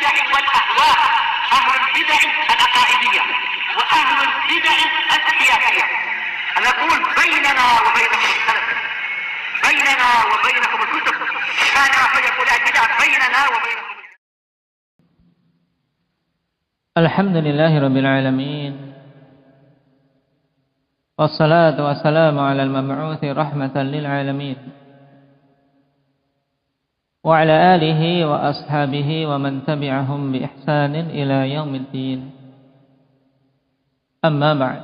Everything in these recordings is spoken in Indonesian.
البدع والأهواء، أهل البدع العقائدية وأهل البدع السياسية. نقول بيننا وبينكم السلف، بيننا وبينكم الكتب، كان فيقول البدع بيننا وبينكم. الحمد لله رب العالمين، والصلاة والسلام على المبعوث رحمة للعالمين وعلى آله وأصحابه ومن تبعهم بإحسان إلى يوم الدين. أما بعد.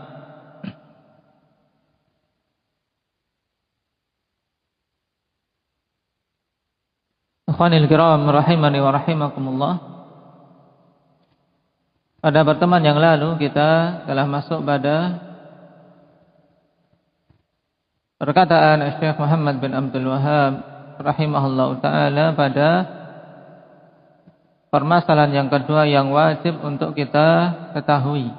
Ikhwanil kiram rahimani wa rahimakumullah. Pada pertemuan yang lalu kita telah masuk pada perkataan Syekh Muhammad bin Abdul Wahhab rahimahullah ta'ala pada permasalahan yang kedua yang wajib untuk kita ketahui,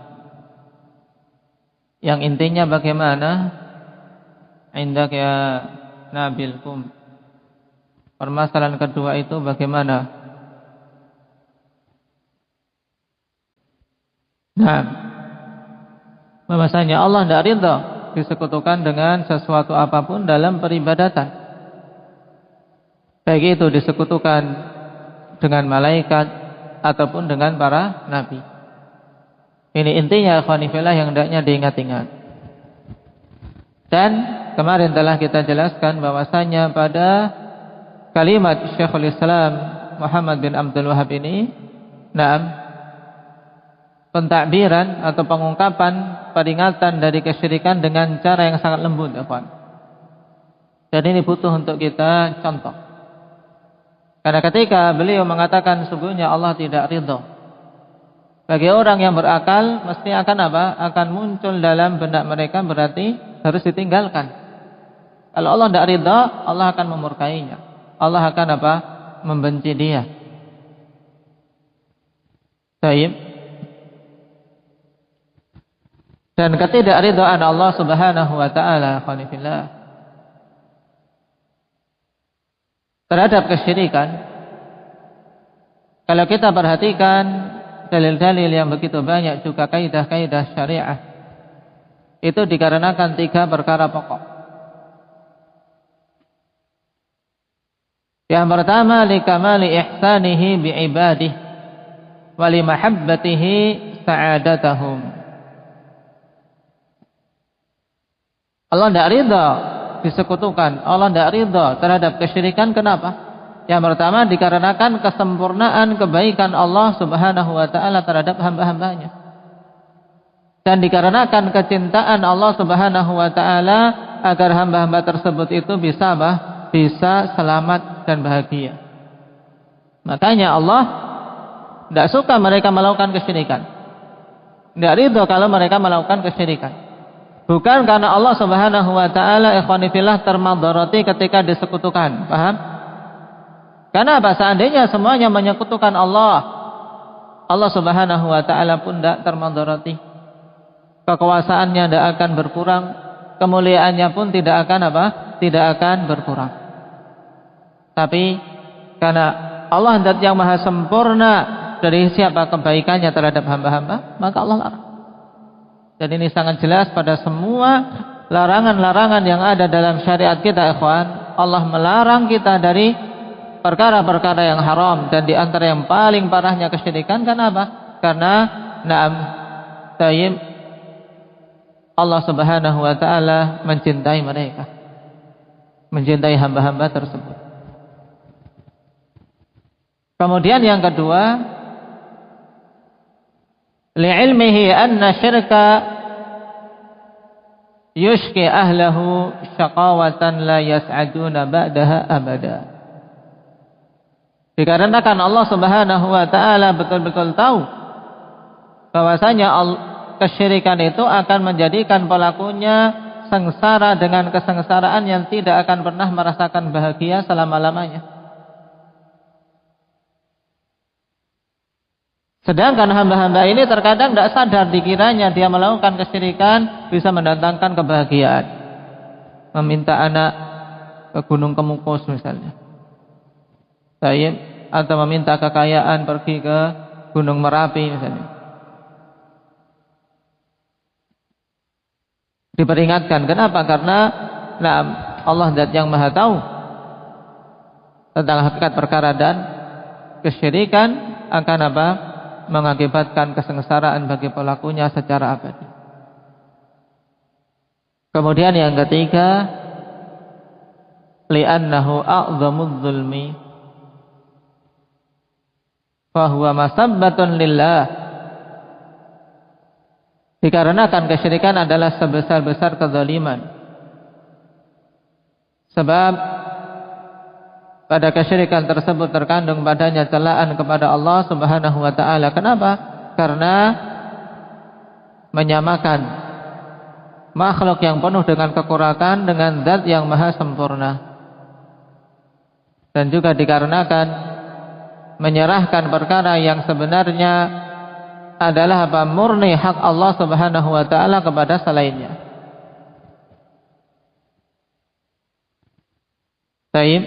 yang intinya bagaimana indak ya Nabil kum. Permasalahan kedua itu bagaimana? Nah, bahwasanya Allah tidak ridha disekutukan dengan sesuatu apapun dalam peribadatan, baik itu disekutukan dengan malaikat ataupun dengan para nabi. Ini intinya ikhwani fillah yang hendaknya diingat-ingat. Dan kemarin telah kita jelaskan bahwasanya pada kalimat Syekhul Islam Muhammad bin Abdul Wahhab ini, pentakbiran atau pengungkapan peringatan dari kesyirikan dengan cara yang sangat lembut, ikhwan. Dan ini butuh untuk kita contoh. Karena ketika beliau mengatakan sungguhnya Allah tidak ridha, bagi orang yang berakal mesti akan apa? Akan muncul dalam benak mereka, berarti harus ditinggalkan. Kalau Allah tidak ridha, Allah akan memurkainya. Allah akan apa? Membenci dia. Baik. Dan ketidakridhaan Allah Subhanahu wa taala terhadap kesyirikan, kalau kita perhatikan dalil-dalil yang begitu banyak, juga kaidah-kaidah syariah, itu dikarenakan tiga perkara pokok. Yang pertama, likamali ihsanihi bi'ibadihi wa limahabbatihi sa'adatahum. Allah tidak ridha disekutukan, Allah tidak ridha terhadap kesyirikan. Kenapa? Yang pertama, dikarenakan kesempurnaan kebaikan Allah Subhanahu wa ta'ala terhadap hamba-hambanya, dan dikarenakan kecintaan Allah Subhanahu wa ta'ala agar hamba-hamba tersebut itu bisa bisa selamat dan bahagia. Makanya Allah tidak suka mereka melakukan kesyirikan, tidak ridha kalau mereka melakukan kesyirikan. Bukan karena Allah Subhanahu wa ta'ala ikhwani fillah termadarati ketika disekutukan. Paham? Karena apa? Seandainya semuanya menyekutukan Allah, Allah Subhanahu wa ta'ala pun tidak termadarati. Kekuasaannya tidak akan berkurang, kemuliaannya pun tidak akan apa? Tidak akan berkurang. Tapi karena Allah zat yang maha sempurna dari siapa kebaikannya terhadap hamba-hamba, maka Allah larang. Dan ini sangat jelas pada semua larangan-larangan yang ada dalam syariat kita, ikhwan. Allah melarang kita dari perkara-perkara yang haram, dan di antara yang paling parahnya kesyirikan. Kenapa? Karena Allah Subhanahu wa ta'ala mencintai mereka, mencintai hamba-hamba tersebut. Kemudian yang kedua, li'ilmihi anna syirka yushki ahlahu syaqawatan la yas'aduna ba'daha abada. Dikarenakan Allah Subhanahu wa ta'ala betul-betul tahu bahwasanya kesyirikan itu akan menjadikan pelakunya sengsara dengan kesengsaraan yang tidak akan pernah merasakan bahagia selama-lamanya. Sedangkan hamba-hamba ini terkadang tidak sadar, dikiranya dia melakukan kesyirikan bisa mendatangkan kebahagiaan. Meminta anak ke Gunung Kemukus misalnya. atau meminta kekayaan pergi ke Gunung Merapi misalnya. Diperingatkan. Kenapa? Karena Allah zat yang maha tahu tentang hakikat perkara, dan kesyirikan akan apa? Mengakibatkan kesengsaraan bagi pelakunya secara abadi. Kemudian yang ketiga, li'annahu a'zamudz zulmi fa huwa masabbatun lillah. Dikarenakan kesyirikan adalah sebesar-besar kezaliman. Sebab pada kesyirikan tersebut terkandung padanya celaan kepada Allah Subhanahu wa taala. Kenapa? Karena menyamakan makhluk yang penuh dengan kekurangan dengan zat yang maha sempurna. Dan juga dikarenakan menyerahkan perkara yang sebenarnya adalah apa? Murni hak Allah Subhanahu wa taala kepada selainnya. Baik.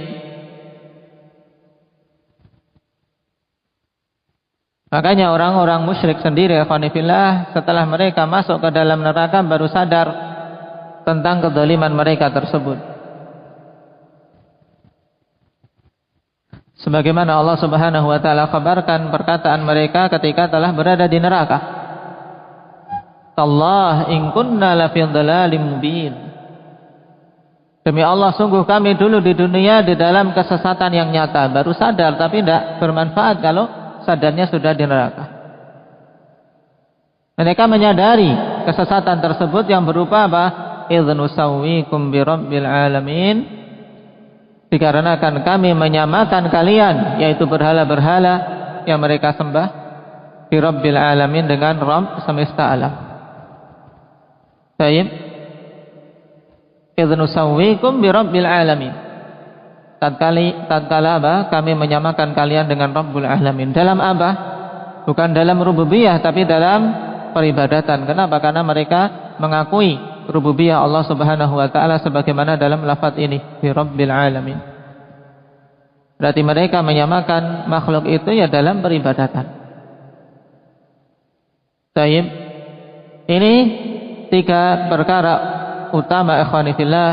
Makanya orang-orang musyrik sendiri, ikhwanifillah, setelah mereka masuk ke dalam neraka baru sadar tentang kezaliman mereka tersebut. Sebagaimana Allah Subhanahu wa taala kabarkan perkataan mereka ketika telah berada di neraka. Tallah in kunna la fi dhalalin mubin. Demi Allah, sungguh kami dulu di dunia di dalam kesesatan yang nyata. Baru sadar, tapi tidak bermanfaat kalau sadarnya sudah di neraka. Mereka menyadari kesesatan tersebut yang berupa apa? Idznu sawwikum bi rabbil alamin. Dikarenakan kami menyamakan kalian, yaitu berhala-berhala yang mereka sembah, bi rabbil alamin, dengan Rabb semesta alam. Baik. Idznu sawwikum bi rabbil alamin. Tatkala apa? Kami menyamakan kalian dengan Rabbul alamin. Dalam apa? Bukan dalam rububiyah, tapi dalam peribadatan. Kenapa? Karena mereka mengakui rububiyah Allah Subhanahu wa taala sebagaimana dalam lafaz ini, bi rabbil alamin. Berarti mereka menyamakan makhluk itu ya dalam peribadatan. Baik. Ini 3 perkara utama, ikhwani fillah,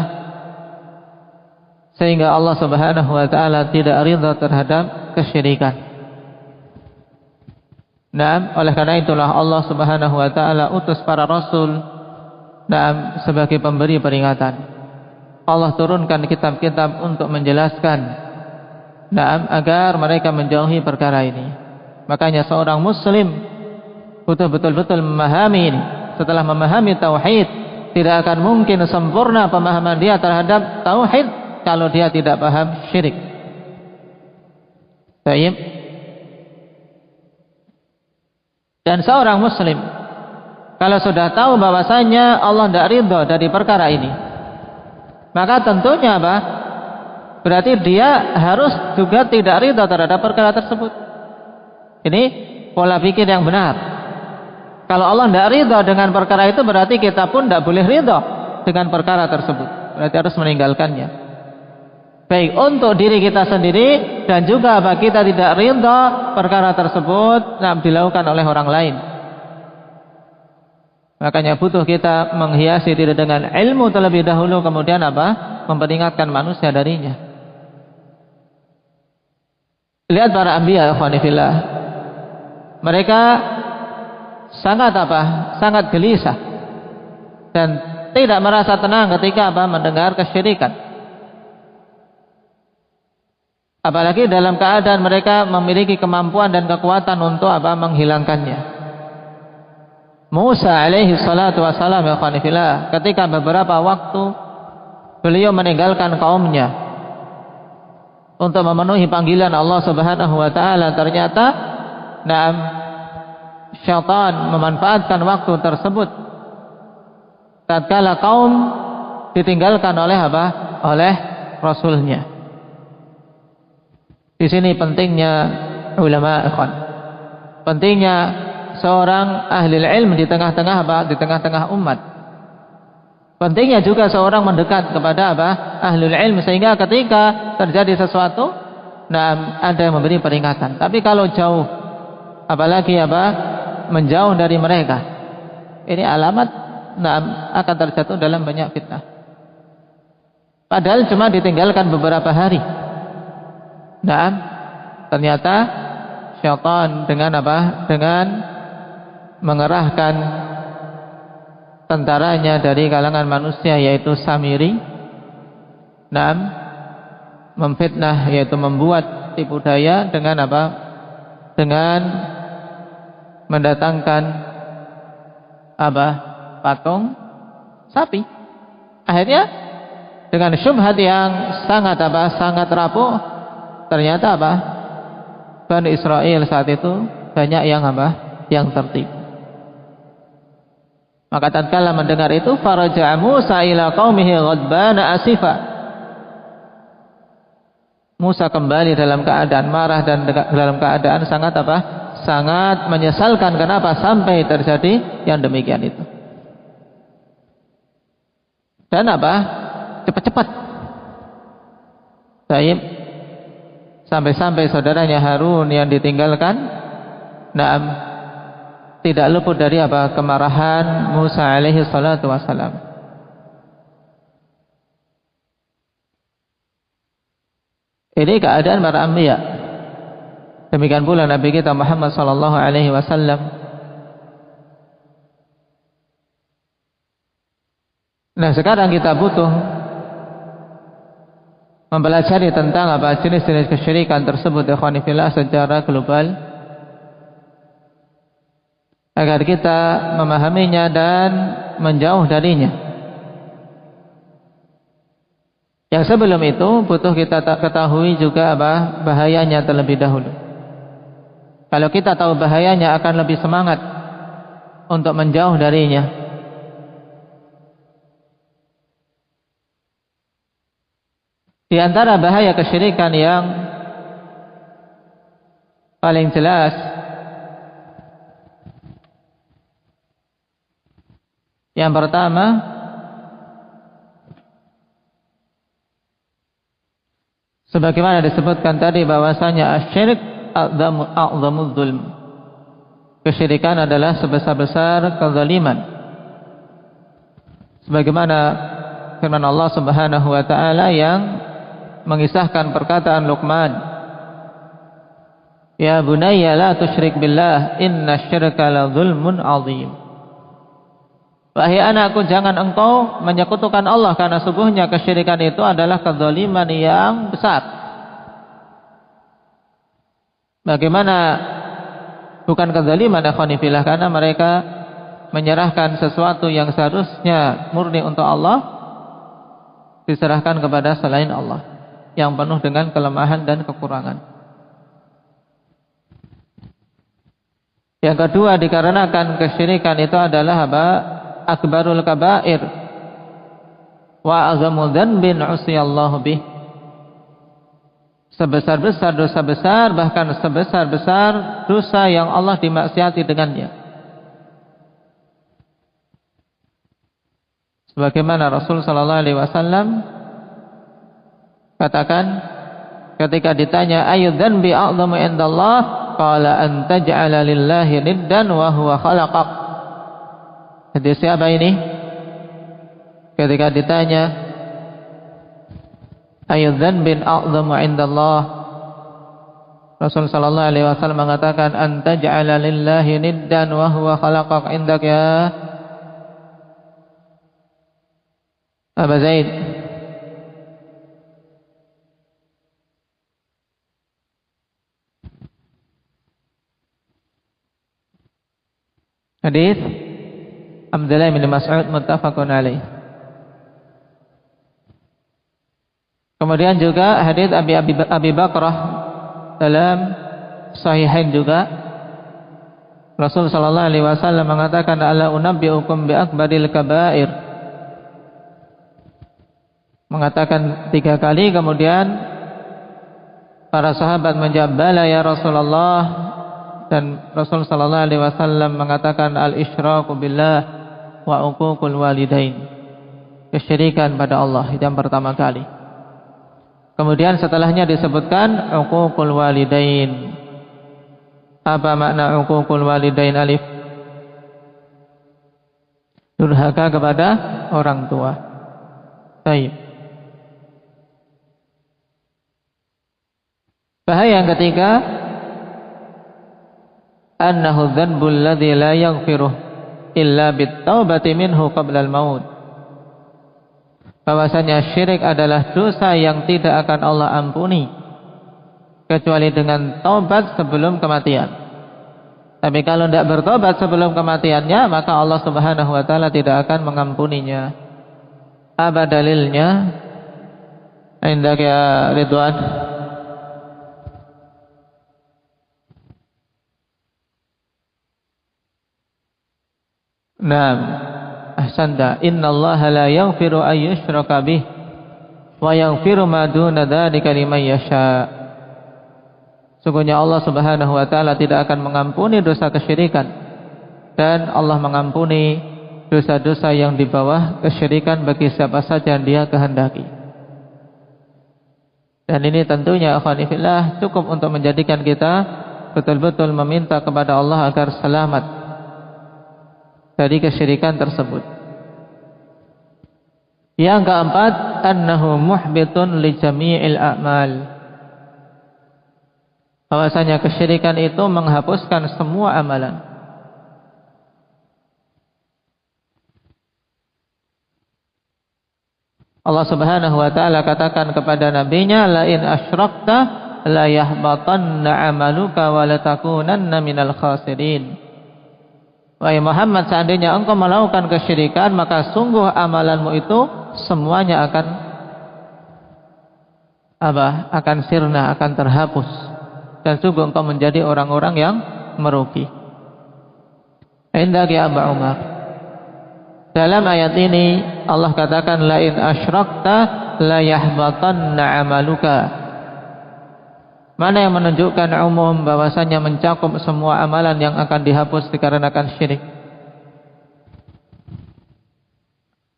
sehingga Allah Subhanahu wa taala tidak ridha terhadap kesyirikan. Nah, oleh karena itulah Allah Subhanahu wa taala utus para rasul sebagai pemberi peringatan. Allah turunkan kitab-kitab untuk menjelaskan agar mereka menjauhi perkara ini. Makanya seorang muslim betul-betul memahami ini. Setelah memahami tauhid, tidak akan mungkin sempurna pemahaman dia terhadap tauhid kalau dia tidak paham syirik. Baik. Dan seorang muslim kalau sudah tahu bahwasanya Allah tidak ridha dari perkara ini, maka tentunya apa? Berarti dia harus juga tidak ridha terhadap perkara tersebut. Ini pola pikir yang benar. Kalau Allah tidak ridha dengan perkara itu, berarti kita pun tidak boleh ridha dengan perkara tersebut. Berarti harus meninggalkannya. Baik untuk diri kita sendiri, dan juga bagi kita tidak ridha perkara tersebut dilakukan oleh orang lain. Makanya butuh kita menghiasi diri dengan ilmu terlebih dahulu, kemudian apa? Memperingatkan manusia darinya. Lihat para anbiya, ikhwani fillah. Mereka sangat apa? Sangat gelisah dan tidak merasa tenang ketika apa? Mendengar kesyirikan. Apalagi dalam keadaan mereka memiliki kemampuan dan kekuatan untuk apa? Menghilangkannya. Musa alaihi salatu wassalam, ya khanifillah, ketika beberapa waktu beliau meninggalkan kaumnya untuk memenuhi panggilan Allah Subhanahu wa taala, ternyata syaitan memanfaatkan waktu tersebut tatkala kaum ditinggalkan oleh apa? Oleh rasulnya. Di sini pentingnya ulama, ikhwan. Pentingnya seorang ahli ilmu di tengah-tengah apa? Di tengah-tengah umat. Pentingnya juga seorang mendekat kepada apa? Ahlul ilm, sehingga ketika terjadi sesuatu ada yang memberi peringatan. Tapi kalau jauh, apalagi menjauh dari mereka, ini alamat akan terjatuh dalam banyak fitnah. Padahal cuma ditinggalkan beberapa hari. Ternyata syaitan dengan dengan mengerahkan tentaranya dari kalangan manusia, yaitu Samiri, memfitnah, yaitu membuat tipu daya dengan dengan mendatangkan patung sapi. Akhirnya dengan syubhat yang sangat sangat rapuh, ternyata Bani Israel saat itu banyak yang tertipu. Maka tatkala mendengar itu, faraja'a Musa ila qaumihi ghadbana asifa. Musa kembali dalam keadaan marah dan dalam keadaan sangat sangat menyesalkan kenapa sampai terjadi yang demikian itu. Dan cepat-cepat. Baik. Sampai-sampai saudaranya Harun yang ditinggalkan tidak luput dari kemarahan Musa alaihi salatu wassalam. Ini keadaan para anbiya. Demikian pula Nabi kita Muhammad sallallahu alaihi wasallam. Nah, sekarang kita butuh mempelajari tentang jenis-jenis kesyirikan tersebut, ikhwani fillah, secara global, agar kita memahaminya dan menjauh darinya. Yang sebelum itu butuh kita ketahui juga bahayanya terlebih dahulu. Kalau kita tahu bahayanya, akan lebih semangat untuk menjauh darinya. Di antara bahaya kesyirikan yang paling jelas yang pertama, sebagaimana disebutkan tadi bahwasanya asyirik a'zamuz zulm. Kesyirikan adalah sebesar-besar kezaliman. Sebagaimana firman Allah Subhanahu wa taala yang mengisahkan perkataan Luqman, "Ya bunayya la tusyrik billah, innasyirka la zulmun 'adzim." Wahai anakku, jangan engkau menyekutukan Allah, karena sungguhnya kesyirikan itu adalah kezaliman yang besar. Bagaimana bukan kezaliman, akhwani fillah, karena mereka menyerahkan sesuatu yang seharusnya murni untuk Allah, diserahkan kepada selain Allah yang penuh dengan kelemahan dan kekurangan. Yang kedua, dikarenakan kesyirikan itu adalah akbarul kabair wa azamu dzanbin usiyallahu bih. Sebesar-besar dosa besar, bahkan sebesar-besar dosa yang Allah dimaksiati dengannya. Sebagaimana Rasul sallallahu alaihi wasallam katakan ketika ditanya ayu dzanbi a'zamu indallah, qala an taj'ala lillahi niddan wa huwa khalaqak. Hadis siapa ini? Ketika ditanya ayu dzanbin a'zamu indallah, Rasul sallallahu alaihi wasallam mengatakan an taj'ala lillahi niddan wa huwa khalaqak indak ya Aba Zaid. Hadis Abdullah bin Mas'ud muttafaqun alaih. Kemudian juga hadis Abi Bakrah dalam Sahihain juga, Rasul sallallahu alaihi wasallam mengatakan ala unabbiukum bi akbaril kabair. Mengatakan 3 kali, kemudian para sahabat menjawab bala ya Rasulullah, dan Rasul sallallahu alaihi wasallam mengatakan al-isyraku billah wa uququl walidain. Kesyirikan pada Allah, itu yang pertama kali. Kemudian setelahnya disebutkan uququl walidain. Apa makna uququl walidain alif? Durhaka kepada orang tua. Baik. Bahaya yang ketiga, annahu dzanbul ladzi la yaghfiruh illa bit-taubati minhu qabla al-maut. Bahwasanya syirik adalah dosa yang tidak akan Allah ampuni kecuali dengan taubat sebelum kematian. Tapi kalau tidak bertobat sebelum kematiannya, maka Allah Subhanahu wa taala tidak akan mengampuninya. Apa dalilnya? Indak ya Ridwan. Naam. Ahsanta. Innallaha la yaghfiru an yushraka bih wa yaghfiru ma duna dzalika liman yasha. Sungguhnya Allah Subhanahu wa taala tidak akan mengampuni dosa kesyirikan, dan Allah mengampuni dosa-dosa yang di bawah kesyirikan bagi siapa saja yang Dia kehendaki. Dan ini tentunya akhwani fillah cukup untuk menjadikan kita betul-betul meminta kepada Allah agar selamat dari kesyirikan tersebut. Yang keempat, annahu muhbitun li jami'il a'mal. Bahwasanya kesyirikan itu menghapuskan semua amalan. Allah Subhanahu wa taala katakan kepada nabinya, la in asyrakta la yahbatanna 'amaluka wa la takunanna minal khasirin. Wahai Muhammad, seandainya engkau melakukan kesyirikan, maka sungguh amalanmu itu semuanya akan sirna, akan terhapus, dan sungguh engkau menjadi orang-orang yang merugi. Indak ya Abu Umar. Dalam ayat ini Allah katakan la in asyrakta la yahbatanna 'amaluka. Mana yang menunjukkan umum bahwasanya mencakup semua amalan yang akan dihapus dikarenakan syirik.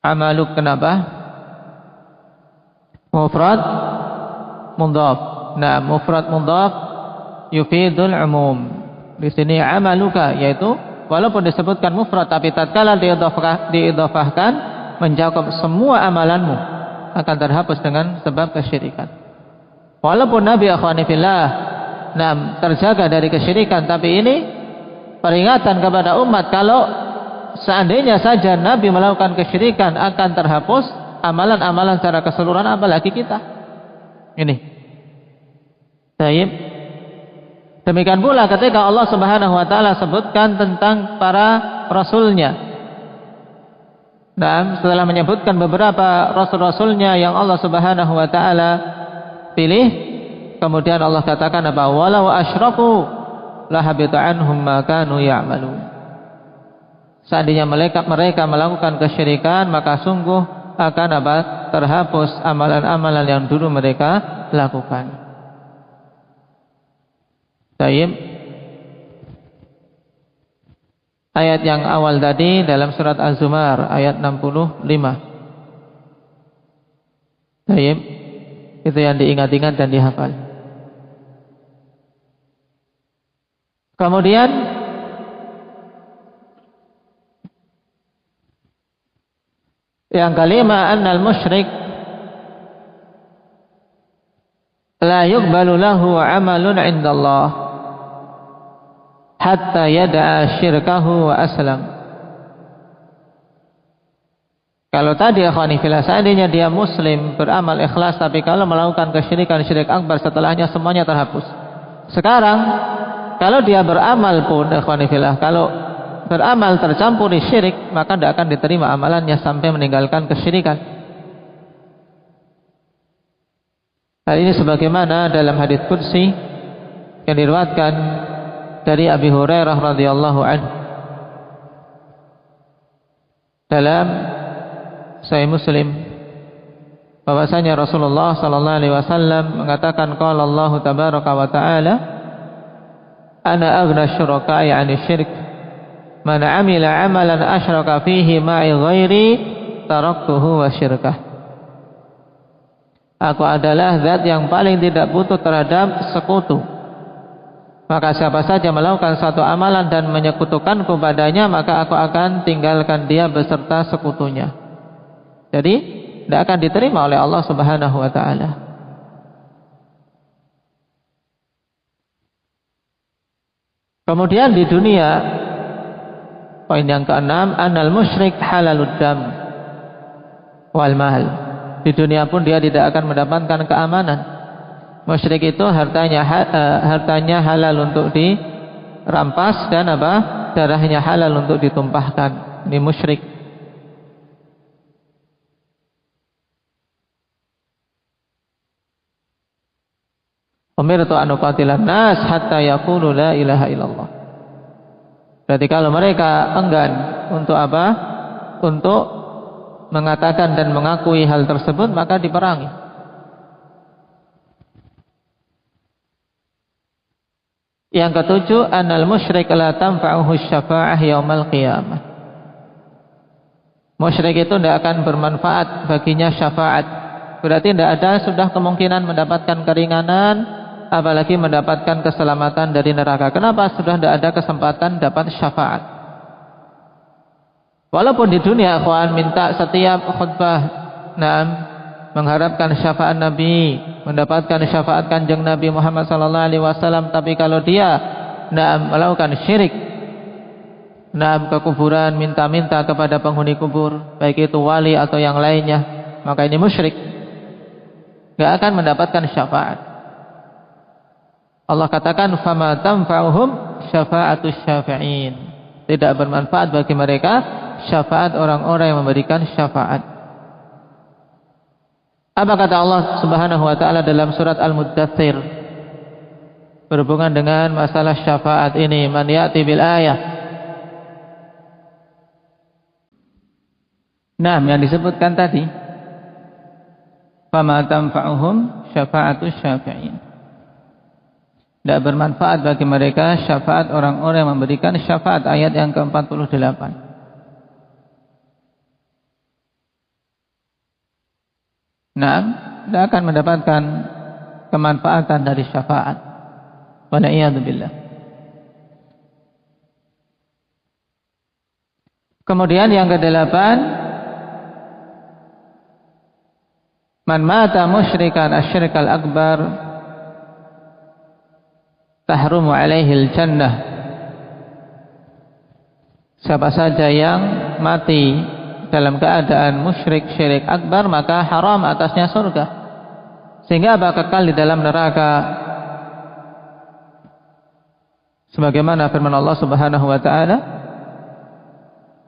Amaluk kenapa? Mufrad mudhaf. Nah, mufrad mudhaf yufidul umum. Di sini amaluka, yaitu walaupun disebutkan mufrad, tapi tatkala diidhafahkan mencakup semua amalanmu akan terhapus dengan sebab kesyirikan. Walaupun Nabi akhwani fillah terjaga dari kesyirikan, tapi ini peringatan kepada umat kalau seandainya saja Nabi melakukan kesyirikan akan terhapus amalan-amalan secara keseluruhan, apalagi kita. Ini. Baik. Demikian pula ketika Allah Subhanahu wa taala sebutkan tentang para rasulnya. Dan setelah menyebutkan beberapa rasul-rasulnya yang Allah Subhanahu wa taala pilih, kemudian Allah katakan apa? Walau asyraku lahabita anhum ma kanu ya'malun. Seandainya mereka melakukan kesyirikan, maka sungguh akan terhapus amalan-amalan yang dulu mereka lakukan. Baik. Ayat yang awal tadi dalam surat Az-Zumar ayat 65. Baik. Itu yang diingat-ingat dan dihafal. Kemudian yang kelima, annal musyrik la yuqbalu lahu 'amalun 'indallah hatta yada'a syirkahu wa aslam. Kalau tadi akhwani fillah, seandainya dia muslim beramal ikhlas, tapi kalau melakukan kesyirikan, syirik akbar, setelahnya semuanya terhapus. Sekarang kalau dia beramal pun akhwani fillah, kalau beramal tercampuri syirik, maka tidak akan diterima amalannya sampai meninggalkan kesyirikan. Hal ini sebagaimana dalam hadits qudsi yang diriwayatkan dari Abi Hurairah radhiyallahu anhu dalam Sahih Muslim, bahwasanya Rasulullah sallallahu alaihi wasallam mengatakan, qala Allah tabaraka wa taala, ana aghna syuraka'i 'ani syirk, man 'amila 'amalan asyraka fihi ma'i ghairi taraktuhu wa syirkah. Aku adalah zat yang paling tidak butuh terhadap sekutu. Maka siapa saja melakukan satu amalan dan menyekutukanku padanya, maka aku akan tinggalkan dia beserta sekutunya. Jadi tidak akan diterima oleh Allah Subhanahu wa ta'ala. Kemudian di dunia, poin yang keenam, anal musyrik halalud dam wal mal. Di dunia pun dia tidak akan mendapatkan keamanan. Musyrik itu hartanya halal untuk dirampas dan darahnya halal untuk ditumpahkan. Ini musyrik. Umirtu an uqatilan nas hatta yaqulu la ilaha illallah. Berarti kalau mereka enggan untuk untuk mengatakan dan mengakui hal tersebut, maka diperangi. Yang ketujuh, anal musyrik la tanfa'uhu syafa'ah yaumal qiyamah. Musyrik itu tidak akan bermanfaat baginya syafaat. Berarti tidak ada sudah kemungkinan mendapatkan keringanan, apalagi mendapatkan keselamatan dari neraka. Kenapa? Sudah tidak ada kesempatan dapat syafaat. Walaupun di dunia akhwan minta setiap khutbah mengharapkan syafaat Nabi, mendapatkan syafaat Kanjeng Nabi Muhammad sallallahu alaihi wasallam, tapi kalau dia melakukan syirik, ke kuburan, minta-minta kepada penghuni kubur, baik itu wali atau yang lainnya, maka ini musyrik. Enggak akan mendapatkan syafaat. Allah katakan fama tanfa'uhum syafa'atus syafi'in. Tidak bermanfaat bagi mereka syafaat orang-orang yang memberikan syafaat. Apa kata Allah Subhanahu wa taala dalam surat Al-Muddatsir berhubungan dengan masalah syafaat ini? Man ya'ti bil ayah. Nah, yang disebutkan tadi, fama tanfa'uhum syafa'atus syafi'in. Tidak bermanfaat bagi mereka syafaat orang-orang yang memberikan syafaat, ayat yang ke-48. Nah, tidak akan mendapatkan kemanfaatan dari syafaat. Wala'iyadzubillah. Kemudian yang ke-8, man mata musyrikan asyirkal akbar tahrumu alaihil jannah. Siapa saja yang mati dalam keadaan musyrik syirik akbar, maka haram atasnya surga, sehingga kekal di dalam neraka. Sebagaimana firman Allah Subhanahu wa taala,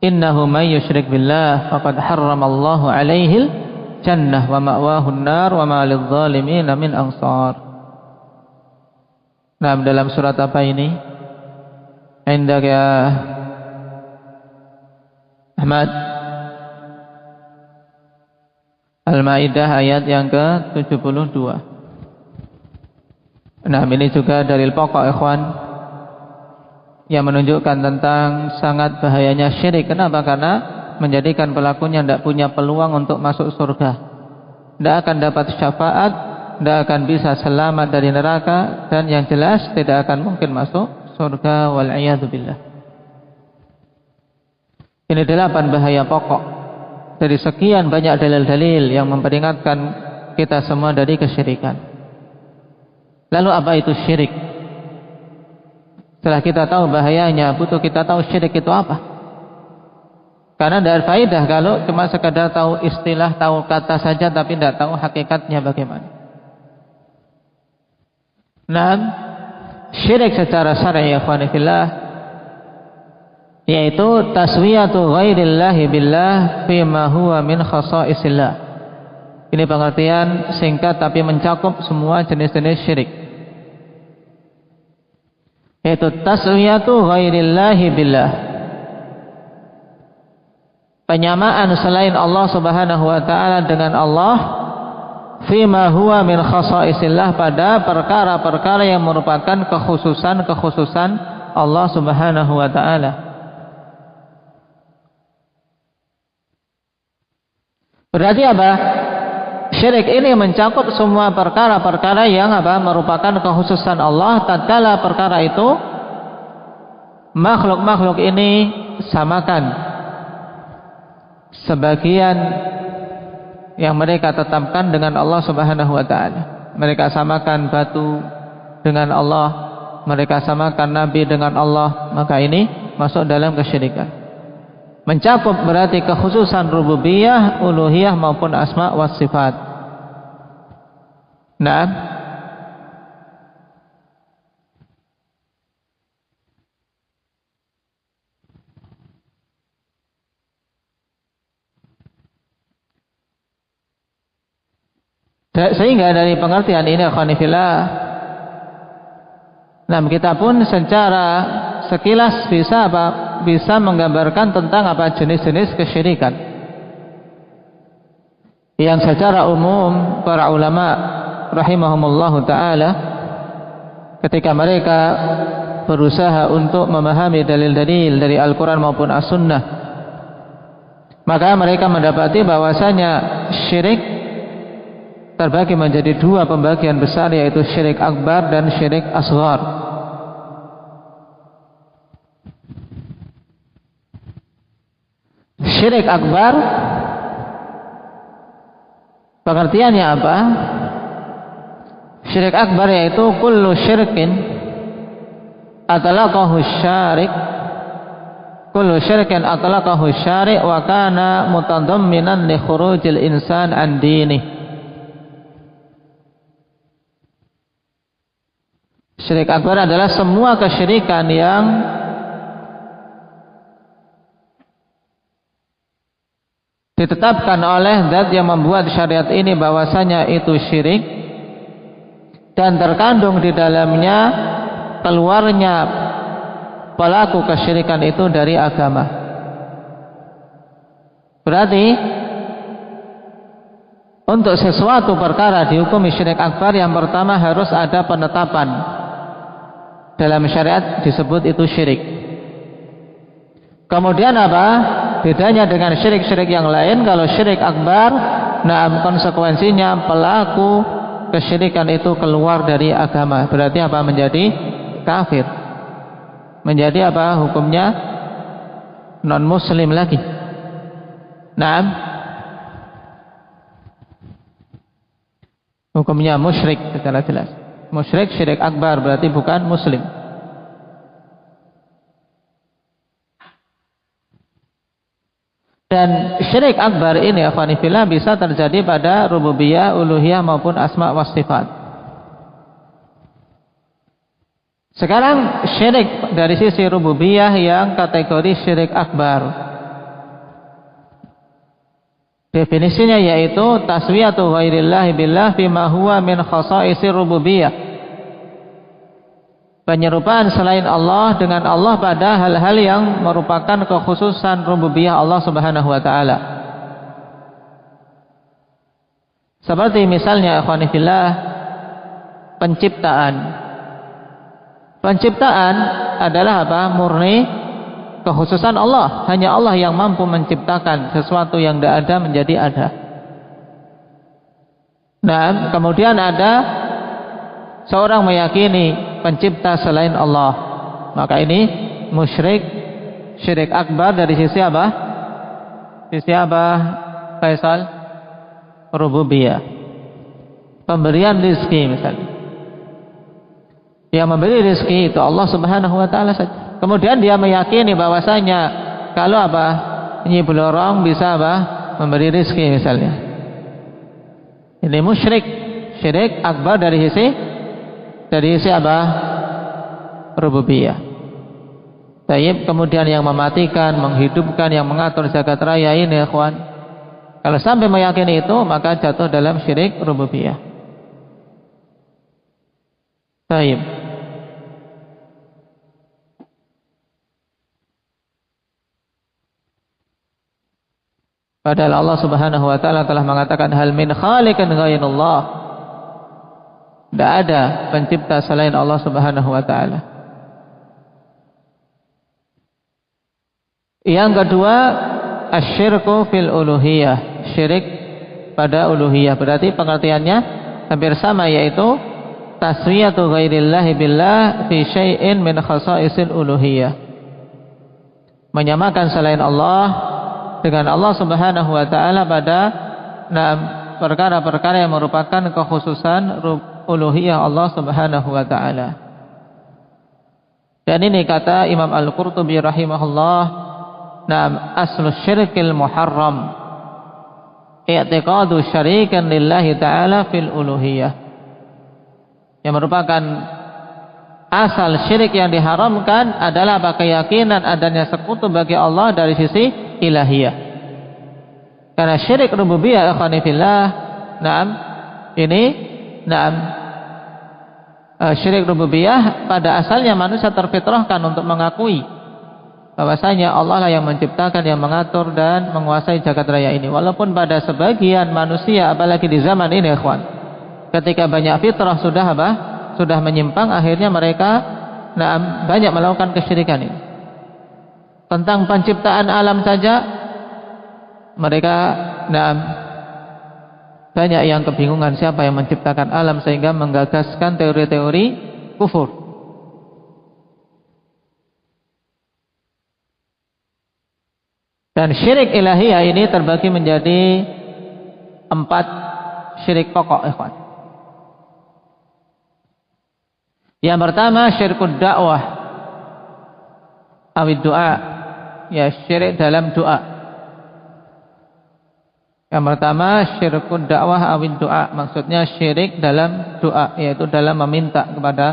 innahu may yusyrik billah faqad harramallahu alaihil jannah wa ma'wahu an-nar wa ma lidh-dhalimin min ansar. Nah, dalam surat apa ini? Indak ya Ahmad, Al-Maidah ayat yang ke-72. Nah, ini juga dalil pokok ikhwan yang menunjukkan tentang sangat bahayanya syirik. Kenapa? Karena menjadikan pelakunya tidak punya peluang untuk masuk surga, tidak akan dapat syafaat, tidak akan bisa selamat dari neraka, dan yang jelas tidak akan mungkin masuk surga. Wal'iyadzubillah. Ini 8 bahaya pokok dari sekian banyak dalil-dalil yang memperingatkan kita semua dari kesyirikan. Lalu apa itu syirik? Setelah kita tahu bahayanya, butuh kita tahu syirik itu apa. Karena tidak ada faedah kalau cuma sekadar tahu istilah, tahu kata saja, tapi tidak tahu hakikatnya bagaimana. Nah, syirik secara syar'i ya ikhwani fillah, yaitu taswiyatu ghairillahi billah fima huwa min khasaisillah. Ini pengertian singkat tapi mencakup semua jenis-jenis syirik. Yaitu taswiyatu ghairillahi billah, penyamaan selain Allah Subhanahu wa taala dengan Allah, fima huwa min khasaisillah, pada perkara-perkara yang merupakan kekhususan Allah Subhanahu wa taala. Berarti apa? Syirik ini mencakup semua perkara-perkara yang merupakan kekhususan Allah, tatkala perkara itu makhluk-makhluk ini samakan sebagian yang mereka tetapkan dengan Allah Subhanahu wa taala. Mereka samakan batu dengan Allah, mereka samakan nabi dengan Allah, maka ini masuk dalam kesyirikan. Mencakup berarti kekhususan rububiyah, uluhiyah maupun asma wa sifat. Nah, sehingga dari pengertian ini akhwanifillah, nah kita pun secara sekilas bisa menggambarkan tentang jenis-jenis kesyirikan yang secara umum para ulama rahimahumullahu taala ketika mereka berusaha untuk memahami dalil-dalil dari Al-Quran maupun As-Sunnah, maka mereka mendapati bahwasanya syirik terbagi menjadi dua pembagian besar, yaitu syirik akbar dan syirik asghar. Syirik akbar pengertiannya apa? Syirik akbar yaitu kullu syirkin atlaqahu syarik, kullu syirkin atlaqahu syarik wa kana mutadamminan li khurujil insan an dinih. Syirik akbar adalah semua kesyirikan yang ditetapkan oleh zat yang membuat syariat ini bahwasanya itu syirik, dan terkandung di dalamnya keluarnya pelaku kesyirikan itu dari agama. Berarti untuk sesuatu perkara dihukumi syirik akbar, yang pertama harus ada penetapan. Dalam syariat disebut itu syirik. Kemudian apa? Bedanya dengan syirik-syirik yang lain, kalau syirik akbar, nah konsekuensinya pelaku kesyirikan itu keluar dari agama. Berarti apa? Menjadi kafir. Menjadi apa? Hukumnya non muslim lagi. Nah, hukumnya musyrik secara jelas. Musyrik, syirik akbar, berarti bukan muslim. Dan syirik akbar ini akhwanifillah bisa terjadi pada rububiyah, uluhiyah maupun asma wa sifat. Sekarang syirik dari sisi rububiyah yang kategori syirik akbar. Definisinya yaitu taswiyatu ghairillahi billah bima huwa min khasaisir rububiyah. Penyerupaan selain Allah dengan Allah pada hal-hal yang merupakan kekhususan rububiyah Allah Subhanahu wa taala. Seperti misalnya akhwanifillah penciptaan. Penciptaan adalah apa? Murni kekhususan Allah. Hanya Allah yang mampu menciptakan sesuatu yang tidak ada menjadi ada. Nah, kemudian ada seorang meyakini pencipta selain Allah, maka ini musyrik, syirik akbar dari sisi apa? Sisi apa, Faisal? Rububiyah. Pemberian rezeki misalnya. Yang memberi rezeki itu Allah Subhanahu wa taala saja. Kemudian dia meyakini bahwasanya kalau apa? Nyi Blorong bisa apa? Memberi rezeki misalnya. Ini musyrik, syirik akbar dari sisi apa? Rububiyah. Tayyib, kemudian yang mematikan, menghidupkan, yang mengatur zakat raya ini ikhwan, kalau sampai meyakini itu maka jatuh dalam syirik rububiyah. Tayyib. Padahal Allah Subhanahu wa taala telah mengatakan hal min khaliqin ghairullah. Tidak ada pencipta selain Allah Subhanahu wa taala. Yang kedua, asyirku fil uluhiyah, syirik pada uluhiyah. Berarti pengertiannya hampir sama, yaitu taswiyatu ghairillahi billah fi syai'in min khasa'isil uluhiyah. Menyamakan selain Allah dengan Allah Subhanahu wa taala pada perkara-perkara yang merupakan kekhususan uluhiyah Allah Subhanahu wa taala. Dan ini kata Imam Al-Qurtubi rahimahullah, aslu syirkil muharram i'tiqadu syarikan lillahi ta'ala fil uluhiyah. Yang merupakan asal syirik yang diharamkan adalah keyakinan adanya sekutu bagi Allah dari sisi ilahiyah. Karena syirik rububiyah ikhwani fillah, syirik rububiyah pada asalnya manusia terfitrahkan untuk mengakui bahwasanya Allah lah yang menciptakan, yang mengatur dan menguasai jagat raya ini. Walaupun pada sebagian manusia, apalagi di zaman ini ikhwan, ketika banyak fitrah sudah menyimpang, akhirnya mereka banyak melakukan kesyirikan ini. Tentang penciptaan alam saja mereka banyak yang kebingungan siapa yang menciptakan alam, sehingga menggagaskan teori-teori kufur. Dan syirik ilahiyah ini terbagi menjadi 4 syirik pokok ikhwan. Yang pertama syirkud dakwah awid doa, ya syirik dalam doa. Yang pertama syirkud dakwah awid doa, maksudnya syirik dalam doa, yaitu dalam meminta kepada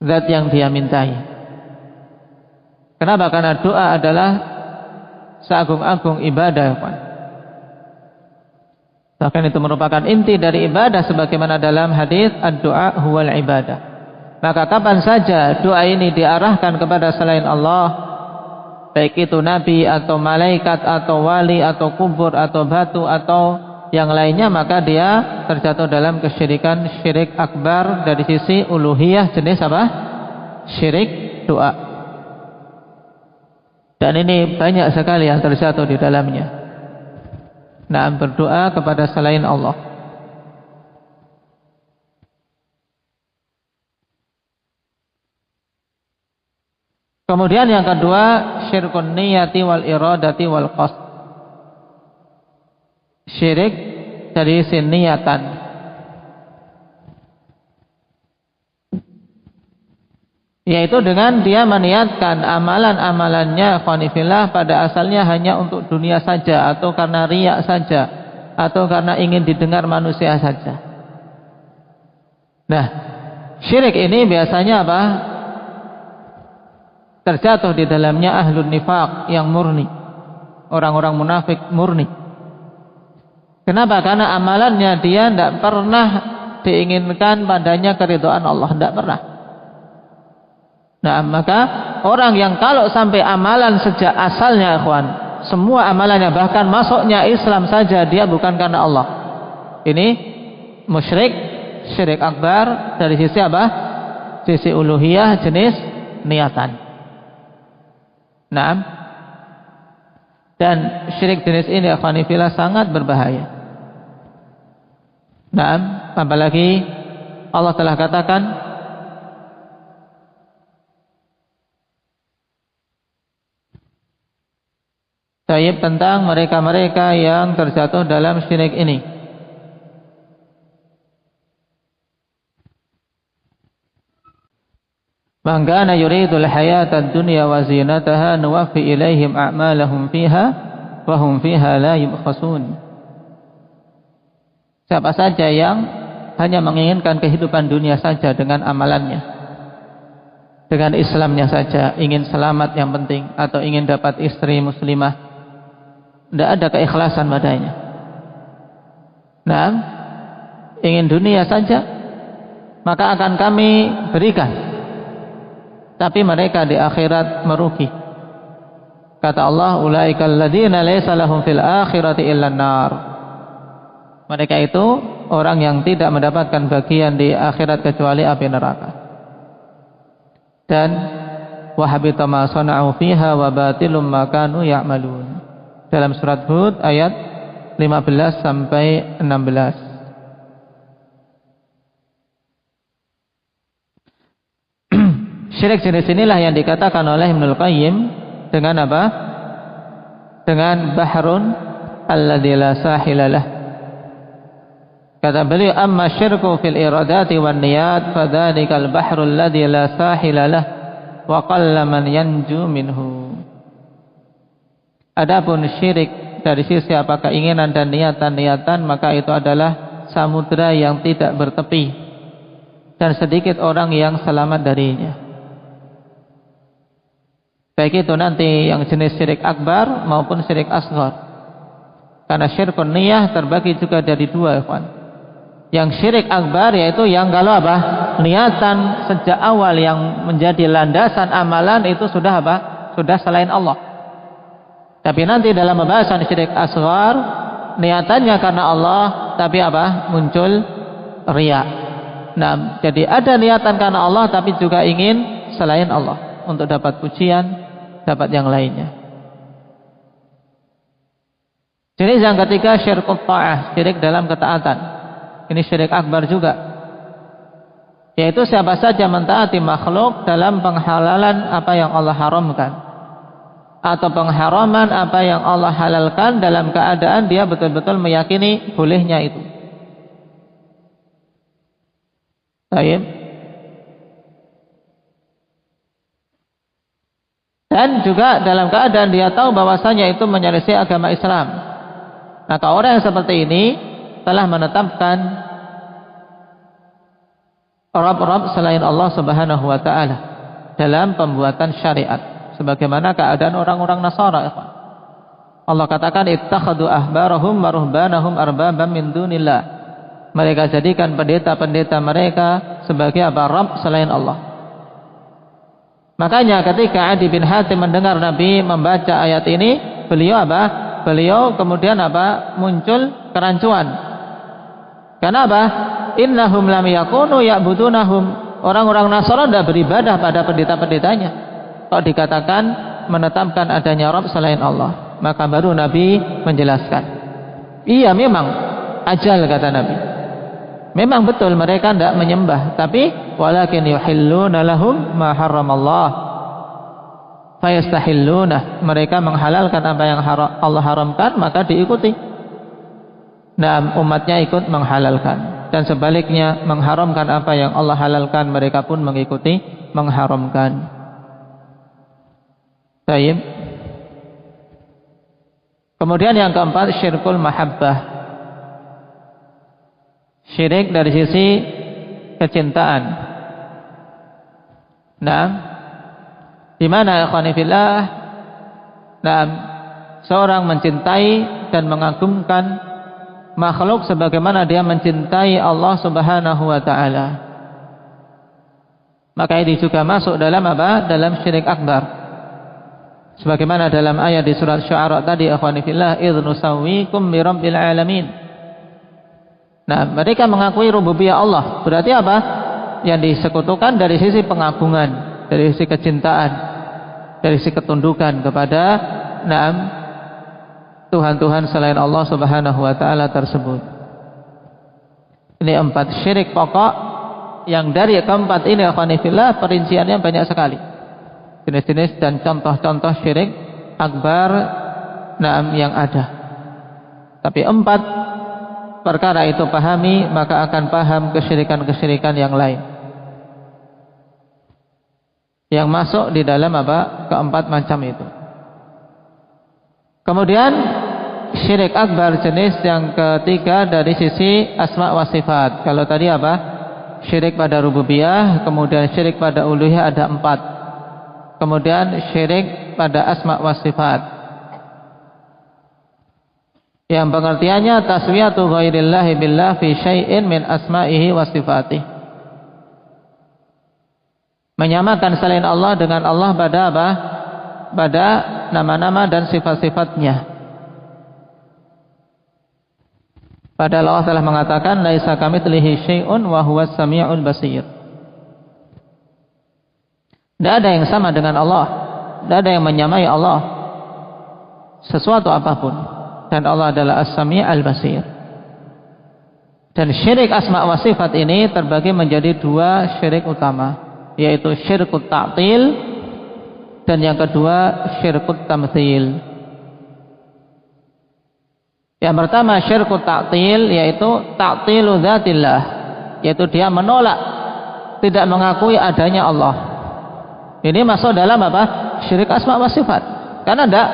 zat yang dia mintai. Kenapa? Karena doa adalah seagung-agung ibadah. Bahkan itu merupakan inti dari ibadah, sebagaimana dalam hadis ad-doa huwal ibadah. Maka kapan saja doa ini diarahkan kepada selain Allah, baik itu nabi atau malaikat atau wali atau kubur atau batu atau yang lainnya, maka dia terjatuh dalam kesyirikan, syirik akbar dari sisi uluhiyah, jenis apa? Syirik doa. Dan ini banyak sekali yang terjatuh di dalamnya. Berdoa kepada selain Allah. Kemudian yang kedua syirkun niyati wal iradati wal qasd. Syirik dari sisi niatan, yaitu dengan dia meniatkan amalan-amalannya khonifillah pada asalnya hanya untuk dunia saja, atau karena riya saja, atau karena ingin didengar manusia saja. Nah, syirik ini biasanya apa? Terjatuh di dalamnya ahlun nifaq yang murni, orang-orang munafik murni. Kenapa? Karena amalannya dia tidak pernah diinginkan padanya keridhaan Allah, tidak pernah. Maka orang yang kalau sampai amalan sejak asalnya ikhwan, semua amalannya bahkan masuknya Islam saja dia bukan karena Allah, ini musyrik, syirik akbar dari sisi apa? Sisi uluhiyah, jenis niatan. Dan syirik jenis ini ikhwanifillah sangat berbahaya. Apalagi Allah telah katakan tentang mereka-mereka yang terjatuh dalam syirik ini. Man kana yuridul hayatad dunya wa zinataha nuwaffi ilaihim a'malahum fiha wa hum fiha la yubkhasun. Siapa saja yang hanya menginginkan kehidupan dunia saja dengan amalannya, dengan Islamnya saja, ingin selamat yang penting, atau ingin dapat istri muslimah, tidak ada keikhlasan padanya. Ingin dunia saja, maka akan kami berikan, tapi mereka di akhirat merugi. Kata Allah, ulaikal ladzina laisa lahum fil akhirati illa nar. Mereka itu orang yang tidak mendapatkan bagian di akhirat kecuali api neraka. Dan wa habita ma sana'u fiha wa batilum ma kanu ya'malun. dalam surat Hud ayat 15 sampai 16. Syirik jenis inilah yang dikatakan oleh Ibnul Qayyim dengan apa? Dengan bahrun alladzi la sahila lah. Kata beliau, amma syirku fil iradati wan niyat fadzalikal bahrul ladzi la sahila lah wa qalla man yanju minhu. Adapun syirik dari sisi apa keinginan dan niatan-niatan, maka itu adalah samudra yang tidak bertepi dan sedikit orang yang selamat darinya. Baik itu nanti yang jenis syirik akbar maupun syirik asghar. Karena syirkun niyah terbagi juga dari dua, ikhwan. Yang syirik akbar yaitu yang kalau apa? Niatan sejak awal yang menjadi landasan amalan itu sudah apa? Sudah selain Allah. Tapi nanti dalam pembahasan syirik asghar, niatannya karena Allah, tapi apa? Muncul riya. Nah, jadi ada niatan karena Allah tapi juga ingin selain Allah untuk dapat pujian, dapat yang lainnya. Jenis yang ketiga syirkut ta'ah, syirik dalam ketaatan. Ini syirik akbar juga, yaitu siapa saja mentaati makhluk dalam penghalalan apa yang Allah haramkan atau pengharaman apa yang Allah halalkan dalam keadaan dia betul-betul meyakini bolehnya itu. Baik. Dan juga dalam keadaan dia tahu bahwasanya itu menyelisih agama Islam. Maka orang yang seperti ini telah menetapkan Rabb selain Allah Subhanahu wa taala dalam pembuatan syariat sebagaimana keadaan orang-orang Nasara. Allah katakan ittakhadhu ahbarahum wa ruhbanahum arbaban min dunillah. Mereka jadikan pendeta-pendeta mereka sebagai apa? Rabb selain Allah. Makanya ketika Adi bin Hatim mendengar Nabi membaca ayat ini, beliau apa? Beliau kemudian apa? Muncul kerancuan. Kenapa? Innahum lam yakunu ya'budunahum. Orang-orang Nasara tidak beribadah pada pendeta-pendetanya. Kalau dikatakan menetapkan adanya Rabb selain Allah, maka baru Nabi menjelaskan. Iya memang ajal, kata Nabi. Memang betul mereka tidak menyembah, tapi walakin yuhilluna lahum ma harramallah fayastahilluna. Mereka menghalalkan apa yang Allah haramkan, maka diikuti. Nah, umatnya ikut menghalalkan, dan sebaliknya mengharamkan apa yang Allah halalkan, mereka pun mengikuti mengharamkan. Baik. Kemudian yang keempat syirkul mahabbah, syirik dari sisi kecintaan. Nah, di mana ikhwani fillah, nah, seorang mencintai dan mengagumkan makhluk sebagaimana dia mencintai Allah Subhanahu wa taala. Maka ini juga masuk dalam apa? Dalam syirik akbar. Sebagaimana dalam ayat di surat Syu'ara tadi, akhwani fillah, idz nusawwikum bi rabbil alamin. Nah, mereka mengakui rububiyah Allah. Berarti apa? Yang disekutukan dari sisi pengagungan, dari sisi kecintaan, dari sisi ketundukan kepada Tuhan-Tuhan selain Allah Subhanahu wa taala tersebut. Ini 4 syirik pokok yang dari keempat ini akhwani fillah perinciannya banyak sekali. Jenis-jenis dan contoh-contoh syirik akbar yang ada. Tapi 4 perkara itu pahami, maka akan paham kesyirikan-kesyirikan yang lain yang masuk di dalam apa? Keempat macam itu. Kemudian syirik akbar jenis yang ketiga dari sisi asma wa sifat. Kalau tadi apa? Syirik pada rububiyah, kemudian syirik pada uluhiyah ada 4. Kemudian syirik pada asma wa sifat, yang pengertiannya taswiyatu ghairillahi billah fi syai'in min asma'ihi wa sifatihi. Menyamakan selain Allah dengan Allah pada apa? Pada nama-nama dan sifat-sifatnya. Padahal Allah telah mengatakan laisa kamitslihi syai'un wa huwas samiul basir. Tidak ada yang sama dengan Allah, tidak ada yang menyamai Allah. sesuatu apapun, dan Allah adalah As-Sami' Al-Basir. Dan syirik asma wa sifat ini terbagi menjadi dua syirik utama, yaitu syirkut ta'til dan yang kedua syirkut tamtsil. Yang pertama syirkut ta'til, yaitu ta'tilu dzatillah, yaitu dia menolak, tidak mengakui adanya Allah. Ini masuk dalam apa? Syirik asma wa sifat. Karena tidak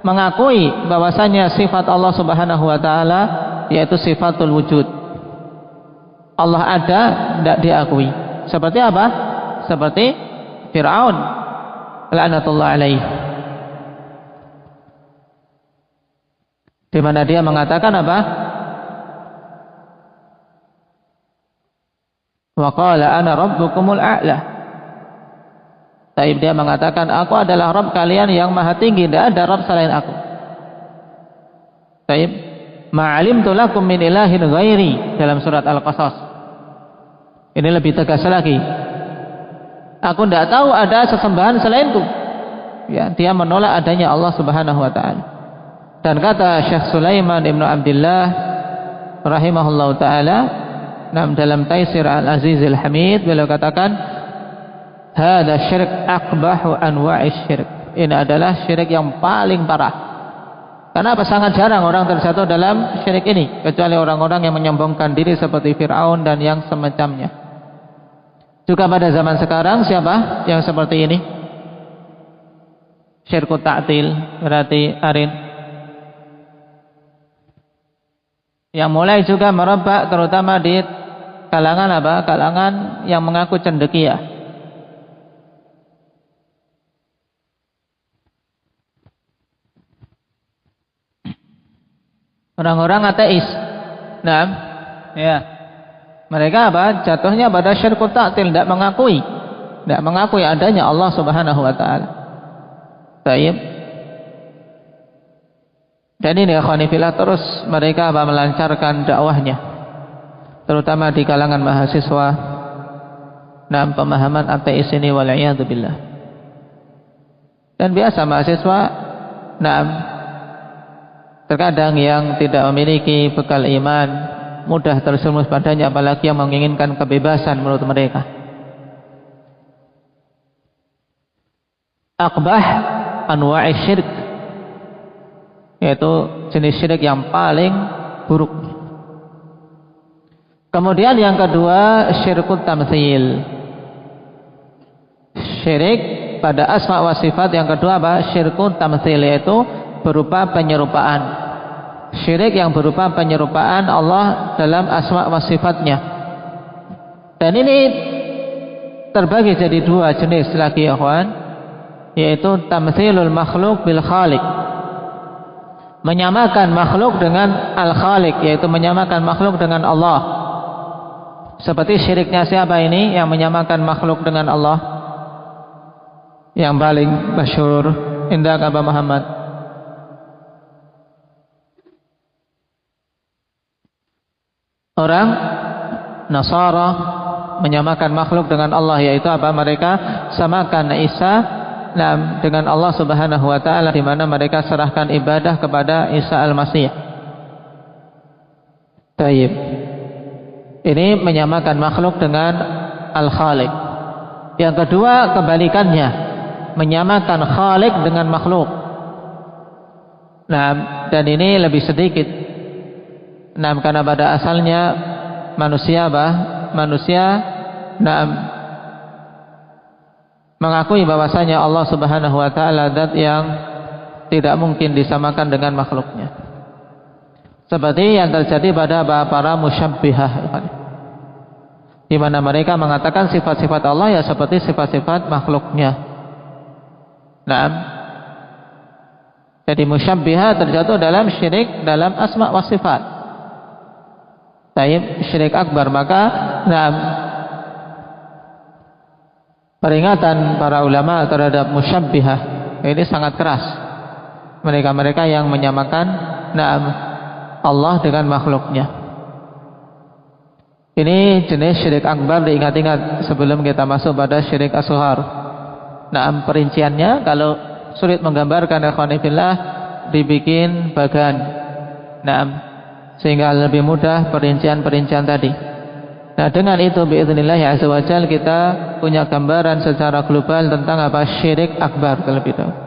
mengakui bahwasanya sifat Allah Subhanahu wa taala yaitu sifatul wujud. Allah ada, tidak diakui. Seperti apa? Seperti Fir'aun la'natullah alaih, di mana dia mengatakan apa? Wa qala ana rabbukumul a'la. Taib, dia mengatakan aku adalah Rabb kalian yang maha tinggi, tidak ada Rabb selain aku. Taib, ma'alimtu lakum min ilahin ghairi, dalam surat Al-Qasas. Ini lebih tegas lagi. Aku tidak tahu ada sesembahan selainku. Ya, dia menolak adanya Allah Subhanahu wa taala. Dan kata Syekh Sulaiman Ibnu Abdullah rahimahullahu taala dalam Taisir Al-Aziz Al-Hamid, beliau katakan hada syirik aqbahu anwa'i syirik. Ini adalah syirik yang paling parah. Karena apa? Sangat jarang orang terjatuh dalam syirik ini, kecuali orang-orang yang menyombongkan diri seperti Fir'aun dan yang semacamnya. Juga pada zaman sekarang siapa yang seperti ini? Syirkut ta'til, berarti Arin, yang mulai juga merebak terutama di kalangan apa? Kalangan yang mengaku cendekia. Orang-orang ateis. Nah, ya. Mereka apa? Jatuhnya pada syirkut ta'til, tidak mengakui adanya Allah Subhanahu wa taala. Baik. Dan ini akhwani fillah, terus mereka apa? Melancarkan dakwahnya, terutama di kalangan mahasiswa. Nah, pemahaman ateis ini wal'iyadu billah. Dan biasa mahasiswa, nah, terkadang yang tidak memiliki bekal iman mudah terjerumus padanya, apalagi yang menginginkan kebebasan menurut mereka. Aqbah anwa'i syirk, yaitu jenis syirik yang paling buruk. Kemudian yang kedua syirkut tamtsil, syirik pada asma wa sifat. Yang kedua apa? Syirkut tamtsil, yaitu berupa penyerupaan. Syirik yang berupa penyerupaan Allah dalam asma wa sifatnya. Dan ini terbagi jadi dua jenis lagi ya kawan, yaitu tamtsilul makhluk bil khaliq, menyamakan makhluk dengan al khaliq, yaitu menyamakan makhluk dengan Allah. Seperti syiriknya siapa ini yang menyamakan makhluk dengan Allah? Yang paling masyhur indah Aba Muhammad, orang Nasara menyamakan makhluk dengan Allah, yaitu apa? Mereka samakan Isa dengan Allah Subhanahu wa taala, di mana mereka serahkan ibadah kepada Isa Al-Masih. Baik. Ini menyamakan makhluk dengan Al-Khaliq. Yang kedua kebalikannya, menyamakan Khaliq dengan makhluk. Nah, dan ini lebih sedikit. Nah, karena pada asalnya manusia mengakui bahwasanya Allah Subhanahu wa taala zat yang tidak mungkin disamakan dengan makhluknya. Seperti yang terjadi pada para musyabbihah, di mana mereka mengatakan sifat-sifat Allah ya seperti sifat-sifat makhluknya. Nah, jadi musyabbihah terjatuh dalam syirik dalam asma wa sifat. Syirik akbar. Maka peringatan para ulama terhadap musyabbihah ini sangat keras. Mereka yang menyamakan Allah dengan makhluknya. Ini jenis syirik akbar, diingat-ingat sebelum kita masuk pada syirik asghar. Perinciannya, kalau sulit menggambarkan ikhwanifillah, dibikin bagan. Nah, sehingga lebih mudah perincian-perincian tadi. Nah, dengan itu biiznillah azza wajal kita punya gambaran secara global tentang apa syirik akbar terlebih dahulu.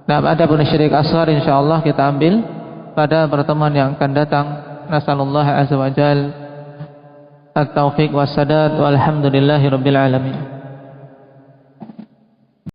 Nah, adapun syirik asghar insyaallah kita ambil pada pertemuan yang akan datang. Nasallallahu azza wajal at-taufiq was-sadad walhamdulillahirabbil alamin.